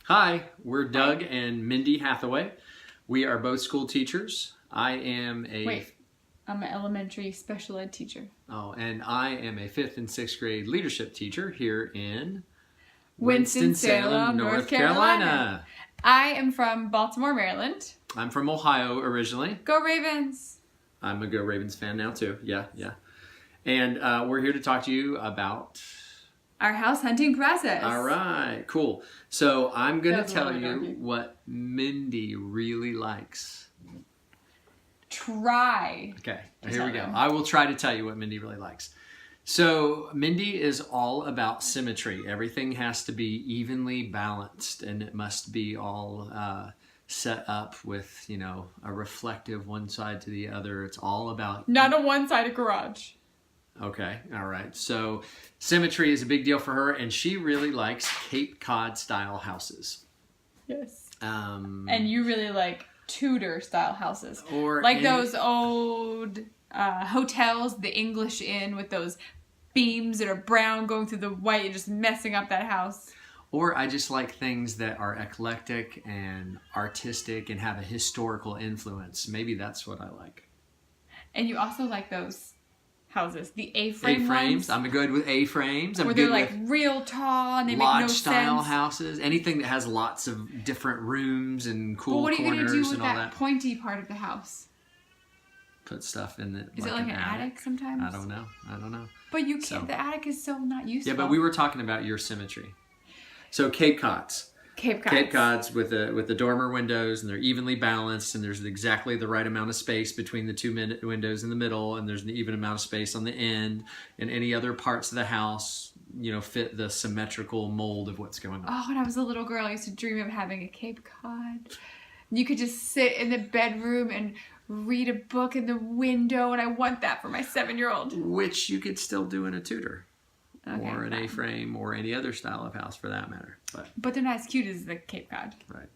Hi, we're Doug and Mindy Hathaway. We are both school teachers. I'm an elementary special ed teacher. Oh, and I am a 5th and 6th grade leadership teacher here in Winston-Salem, North Carolina. I am from Baltimore, Maryland. I'm from Ohio originally. Go Ravens! I'm a Go Ravens fan now too. Yeah. And we're here to talk to you about our house hunting process. All right, cool. So I'm going to tell you what Mindy really likes. Try. Okay, here we go. I will try to tell you what Mindy really likes. So Mindy is all about symmetry. Everything has to be evenly balanced, and it must be all set up with, a reflective one side to the other. It's all about... Not a one-sided garage. Okay, all right. So symmetry is a big deal for her, and she really likes Cape Cod style houses. Yes. And you really like Tudor style houses. Or like those old hotels, the English Inn with those beams that are brown going through the white and just messing up that house. Or I just like things that are eclectic and artistic and have a historical influence. Maybe that's what I like. And you also like those houses, the A-frame A-frames. ones. I'm good with A-frames. Where they're like real tall and they make no sense. Lodge-style houses. Anything that has lots of different rooms and cool corners and all that. But what are you going to do with that pointy part of the house? Put stuff in it. Is it like an attic sometimes? I don't know. But you can't. The attic is so not useful. Yeah, but we were talking about your symmetry. So Cape Cods. Cape Cods with the dormer windows, and they're evenly balanced, and there's exactly the right amount of space between the two windows in the middle, and there's an even amount of space on the end, and any other parts of the house, fit the symmetrical mold of what's going on. Oh, when I was a little girl, I used to dream of having a Cape Cod. You could just sit in the bedroom and read a book in the window, and I want that for my 7-year-old. Which you could still do in a Tudor. Okay, or an A-frame, or any other style of house for that matter. But they're not as cute as the Cape Cod. Right.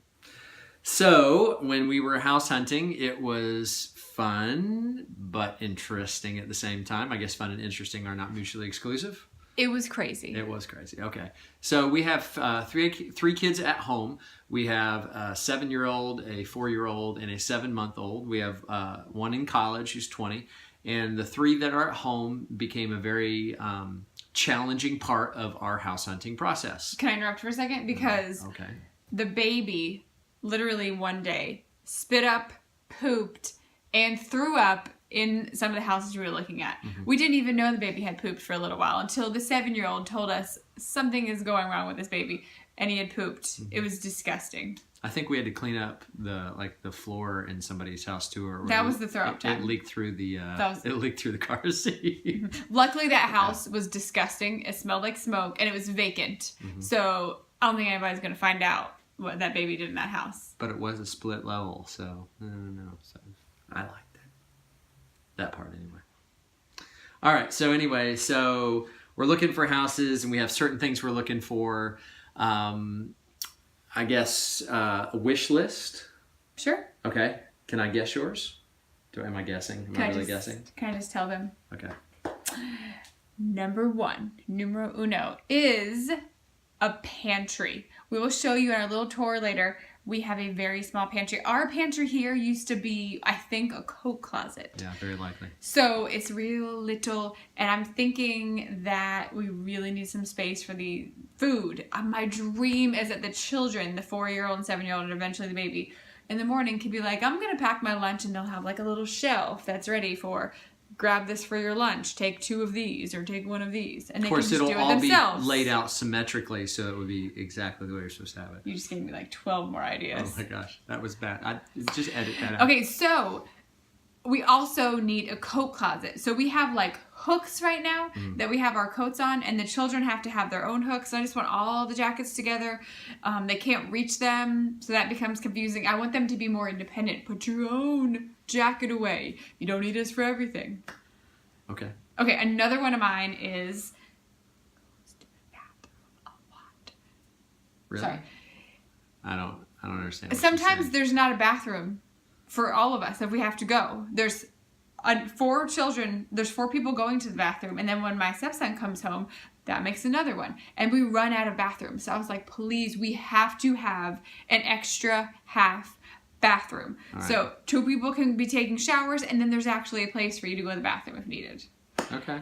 So, when we were house hunting, it was fun, but interesting at the same time. I guess fun and interesting are not mutually exclusive. It was crazy. It was crazy. Okay. So, we have three kids at home. We have a 7-year-old, a 4-year-old, and a 7-month-old. We have one in college who's 20. And the 3 that are at home became a very... challenging part of our house hunting process. Can I interrupt for a second? Because the baby literally one day spit up, pooped, and threw up in some of the houses we were looking at. Mm-hmm. We didn't even know the baby had pooped for a little while until the 7-year-old told us something is going wrong with this baby, and he had pooped. Mm-hmm. It was disgusting. I think we had to clean up the floor in somebody's house too. Or that was the throw up time. It leaked through the car seat. Luckily, that house was disgusting. It smelled like smoke, and it was vacant. Mm-hmm. So I don't think anybody's going to find out what that baby did in that house. But it was a split level, so I don't know. So I liked it. That part anyway. All right. So anyway, we're looking for houses, and we have certain things we're looking for. I guess a wish list. Sure. Okay. Can I guess yours? Am I guessing? Am I really guessing? Can I just tell them? Okay. Number 1, numero uno, is a pantry. We will show you in our little tour later. We have a very small pantry. Our pantry here used to be, I think, a coat closet. Yeah, very likely. So it's real little, and I'm thinking that we really need some space for the food. My dream is that the children, the 4-year-old and 7-year-old, and eventually the baby, in the morning can be like, I'm going to pack my lunch, and they'll have like a little shelf that's ready for... grab this for your lunch, take 2 of these, or take 1 of these. And they can just do it themselves. Of course, it'll all be laid out symmetrically, so it would be exactly the way you're supposed to have it. You just gave me like 12 more ideas. Oh my gosh, that was bad. Just edit that out. Okay, so we also need a coat closet. So we have like hooks right now that we have our coats on, and the children have to have their own hooks. I just want all the jackets together. They can't reach them, so that becomes confusing. I want them to be more independent. Put your own jacket away. You don't need us for everything. Okay. Okay, another one of mine is goes to the bathroom a lot. Really? Sorry. I don't understand. Sometimes there's not a bathroom for all of us if we have to go. There's 4 children, there's 4 people going to the bathroom, and then when my stepson comes home, That makes another one. And we run out of bathrooms. So I was like, please, we have to have an extra half bathroom. Right. So 2 people can be taking showers, and then there's actually a place for you to go to the bathroom if needed. Okay.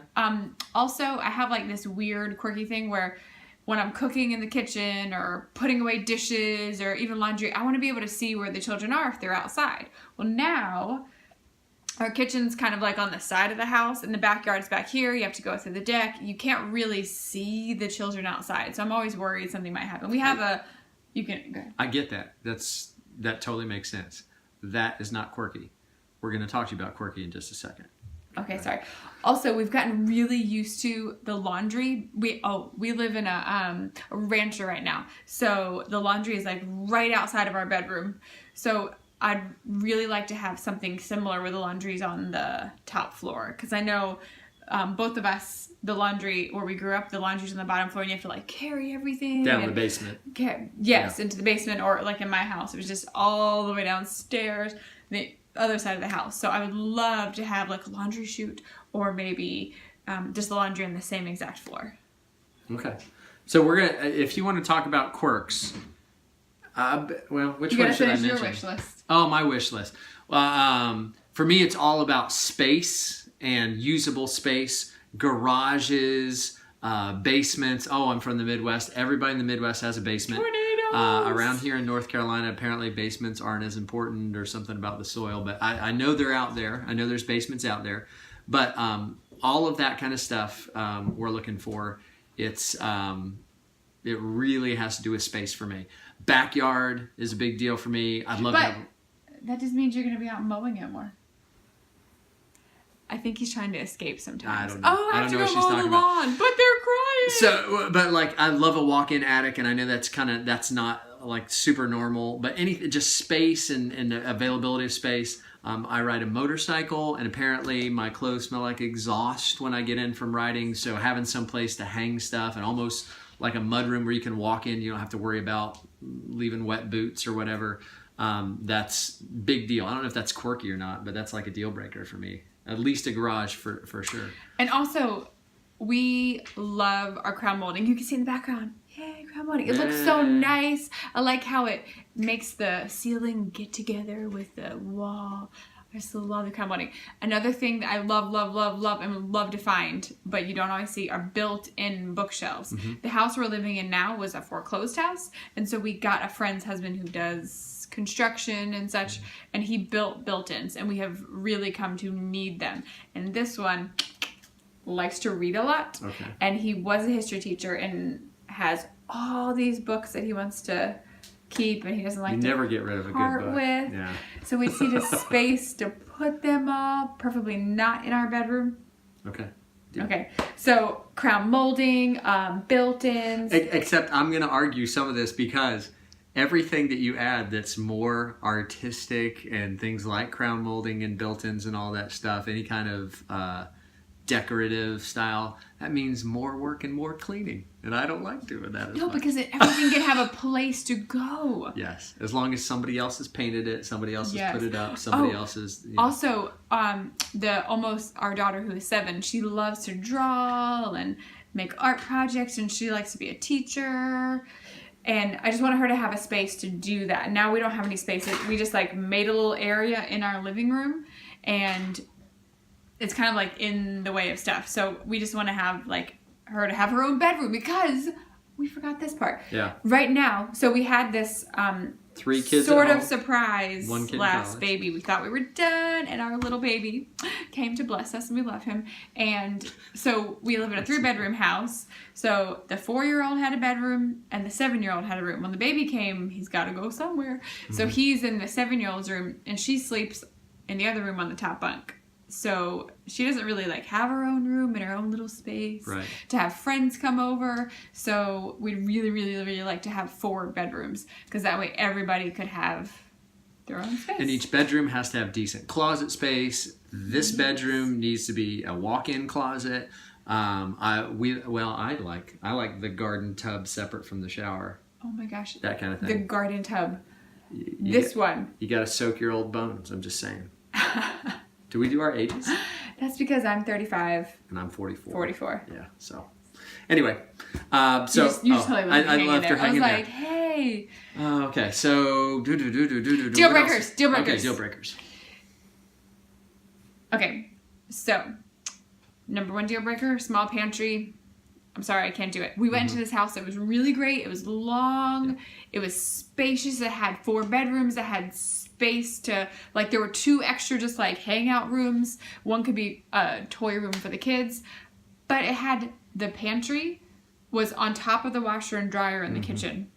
Also, I have like this weird, quirky thing where when I'm cooking in the kitchen or putting away dishes or even laundry, I want to be able to see where the children are if they're outside. Well, now our kitchen's kind of like on the side of the house, and the backyard's back here. You have to go through the deck. You can't really see the children outside, so I'm always worried something might happen. We have go ahead. I get that. That totally makes sense. That is not quirky. We're going to talk to you about quirky in just a second. Okay, sorry. Also, we've gotten really used to the laundry. We live in a rancher right now, so the laundry is like right outside of our bedroom. So I'd really like to have something similar where the laundry's on the top floor, because I know both of us, the laundry where we grew up, the laundry's on the bottom floor, and you have to like carry everything down the basement. Into the basement, or like in my house, it was just all the way downstairs, the other side of the house. So I would love to have like a laundry chute, or maybe just the laundry on the same exact floor. Okay, so we're gonna. If you want to talk about quirks. Which one should I mention? Your wish list. Oh, my wish list. For me, it's all about space and usable space, garages, basements. Oh, I'm from the Midwest. Everybody in the Midwest has a basement. Tornadoes! Around here in North Carolina, apparently basements aren't as important, or something about the soil. But I know they're out there. I know there's basements out there. But all of that kind of stuff we're looking for. It really has to do with space for me. Backyard is a big deal for me. I'd love to have... That just means you're going to be out mowing it more. I think he's trying to escape sometimes. I don't know. I have to go mow the lawn, but they're crying. So, but like, I love a walk-in attic, and I know that's not like super normal, but just space and availability of space. I ride a motorcycle, and apparently my clothes smell like exhaust when I get in from riding. So having some place to hang stuff, and almost like a mudroom where you can walk in, you don't have to worry about leaving wet boots or whatever. That's big deal. I don't know if that's quirky or not, but that's like a deal breaker for me. At least a garage for sure. And also, we love our crown molding. You can see in the background. Yay, crown molding. It looks so nice. I like how it makes the ceiling get together with the wall. I just love the crown molding. Another thing that I love, and would love to find, but you don't always see, are built-in bookshelves. Mm-hmm. The house we're living in now was a foreclosed house, and so we got a friend's husband who does construction and such, and he built built-ins, and we have really come to need them. And this one likes to read a lot, and he was a history teacher and has all these books that he wants to keep, and he doesn't like to never get rid of a good book. With. Yeah. So we need a space to put them all, preferably not in our bedroom. Okay. Yeah. Okay. So crown molding, built-ins. Except I'm going to argue some of this, because everything that you add that's more artistic and things like crown molding and built-ins and all that stuff, any kind of decorative style, that means more work and more cleaning, and I don't like doing that as much. Because everything can have a place to go. Yes, as long as somebody else has painted it, somebody else has put it up, somebody else has... Also, our daughter who is 7, she loves to draw and make art projects, and she likes to be a teacher, and I just want her to have a space to do that. Now we don't have any space. We just like made a little area in our living room, and it's kind of like in the way of stuff. So we just want to have like her to have her own bedroom, because we forgot this part. Yeah. Right now, so we had this 3 kids sort of surprise 1 kid last baby. We thought we were done, and our little baby came to bless us, and we love him. And so we live in a 3-bedroom house. So the 4-year-old had a bedroom, and the 7-year-old had a room. When the baby came, he's got to go somewhere. Mm-hmm. So he's in the 7-year-old's room, and she sleeps in the other room on the top bunk. So she doesn't really like have her own room and her own little space to have friends come over. So we'd really, really, really like to have 4 bedrooms, because that way everybody could have their own space. And each bedroom has to have decent closet space. This bedroom needs to be a walk-in closet. I like the garden tub separate from the shower. Oh my gosh. That kind of thing. The garden tub. You got to soak your old bones, I'm just saying. Do we do our ages? That's because I'm 35. And I'm 44. 44. Yeah, so. Anyway, so you just totally I left her hanging there. I was like, hey. Okay, so Deal breakers. Okay, deal breakers. Okay, so number 1 deal breaker, small pantry. I'm sorry, I can't do it. We went into this house. It was really great. It was long. Yeah. It was spacious. It had 4 bedrooms. It had space to, like, there were 2 extra just, like, hangout rooms. One could be a toy room for the kids. But it had, the pantry was on top of the washer and dryer in the kitchen.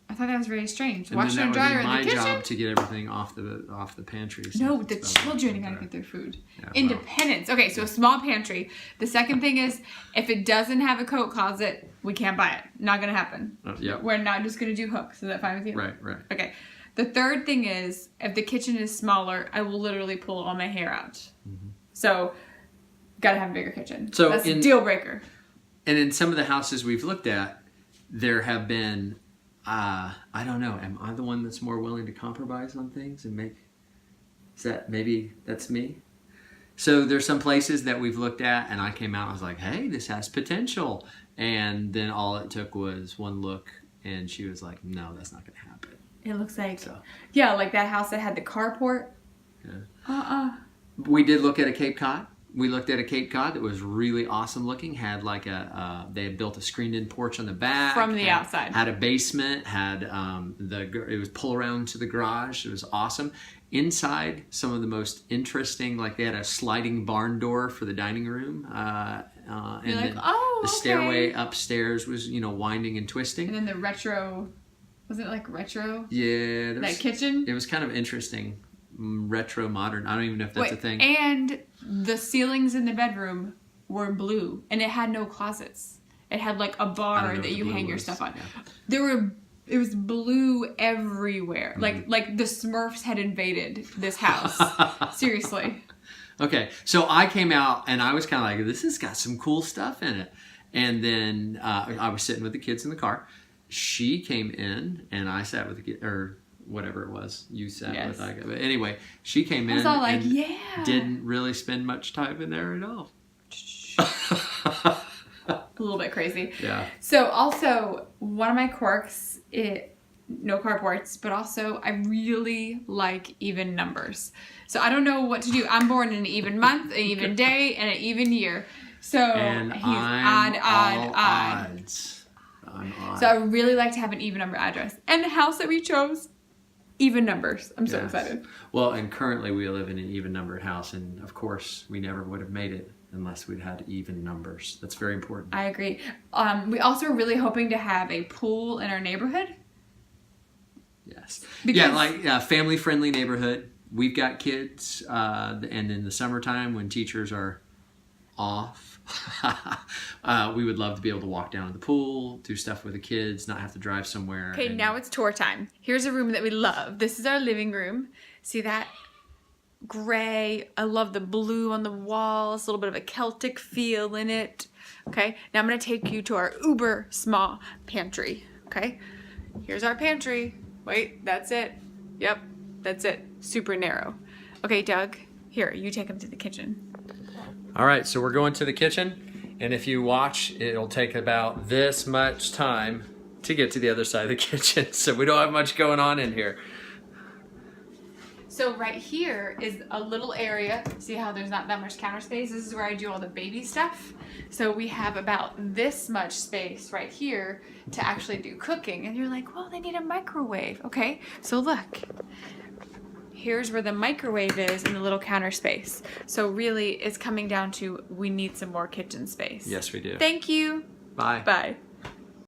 I thought that was very strange. And washer and dryer in the kitchen? my job to get everything off the pantry. So no, the children got to get their food. Yeah, independence. Okay, so a small pantry. The second thing is, if it doesn't have a coat closet, we can't buy it. Not going to happen. Yep. We're not just going to do hooks. Is that fine with you? Right. Okay. The third thing is, if the kitchen is smaller, I will literally pull all my hair out. So, got to have a bigger kitchen. So that's a deal breaker. And in some of the houses we've looked at, there have been... I don't know. Am I the one that's more willing to compromise on things and make... maybe that's me? So there's some places that we've looked at and I came out and I was like, hey, this has potential. And then all it took was one look and she was like, no, that's not going to happen. It looks like... Yeah, like that house that had the carport. Yeah. We did look at a Cape Cod. We looked at a Cape Cod that was really awesome looking. Had like they had built a screened-in porch on the back. From the outside. Had a basement. Had it was pull around to the garage. It was awesome. Inside, some of the most interesting, like they had a sliding barn door for the dining room. And like, then the stairway upstairs was, winding and twisting. And then the retro, was it like retro? Yeah. That kitchen? It was kind of interesting. Retro modern. I don't even know if that's a thing. And the ceilings in the bedroom were blue, and it had no closets. It had like a bar that you hang your stuff on. Yeah. It was blue everywhere. Like the Smurfs had invaded this house. Seriously. Okay, so I came out and I was kind of like, this has got some cool stuff in it. And then I was sitting with the kids in the car. She came in and I sat with the kids, or whatever it was you sat with. But anyway, she came in I was all like, didn't really spend much time in there at all. A little bit crazy. Yeah. So also, one of my quirks, no carports, but also I really like even numbers. So I don't know what to do. I'm born in an even month, an even day, and an even year. So and he's odd. Odds. I'm odd. So I really like to have an even number address. And the house that we chose, even numbers. I'm so excited. Well, and currently we live in an even numbered house, and of course we never would have made it unless we'd had even numbers. That's very important. I agree. We also are really hoping to have a pool in our neighborhood. Yes. Because family-friendly neighborhood. We've got kids, and in the summertime when teachers are off, we would love to be able to walk down to the pool, do stuff with the kids, not have to drive somewhere. Okay, now it's tour time. Here's a room that we love. This is our living room. See that? Gray. I love the blue on the walls, a little bit of a Celtic feel in it. Okay, now I'm going to take you to our uber small pantry. Okay, here's our pantry. Wait, that's it. Yep, that's it. Super narrow. Okay, Doug, here, you take him to the kitchen. All right, so we're going to the kitchen, and if you watch, it'll take about this much time to get to the other side of the kitchen, so we don't have much going on in here. So right here is a little area. See how there's not that much counter space? This is where I do all the baby stuff. So we have about this much space right here to actually do cooking. And you're like, well, they need a microwave. Okay, so look. Here's where the microwave is in the little counter space. So really, it's coming down to we need some more kitchen space. Yes, we do. Thank you. Bye. Bye.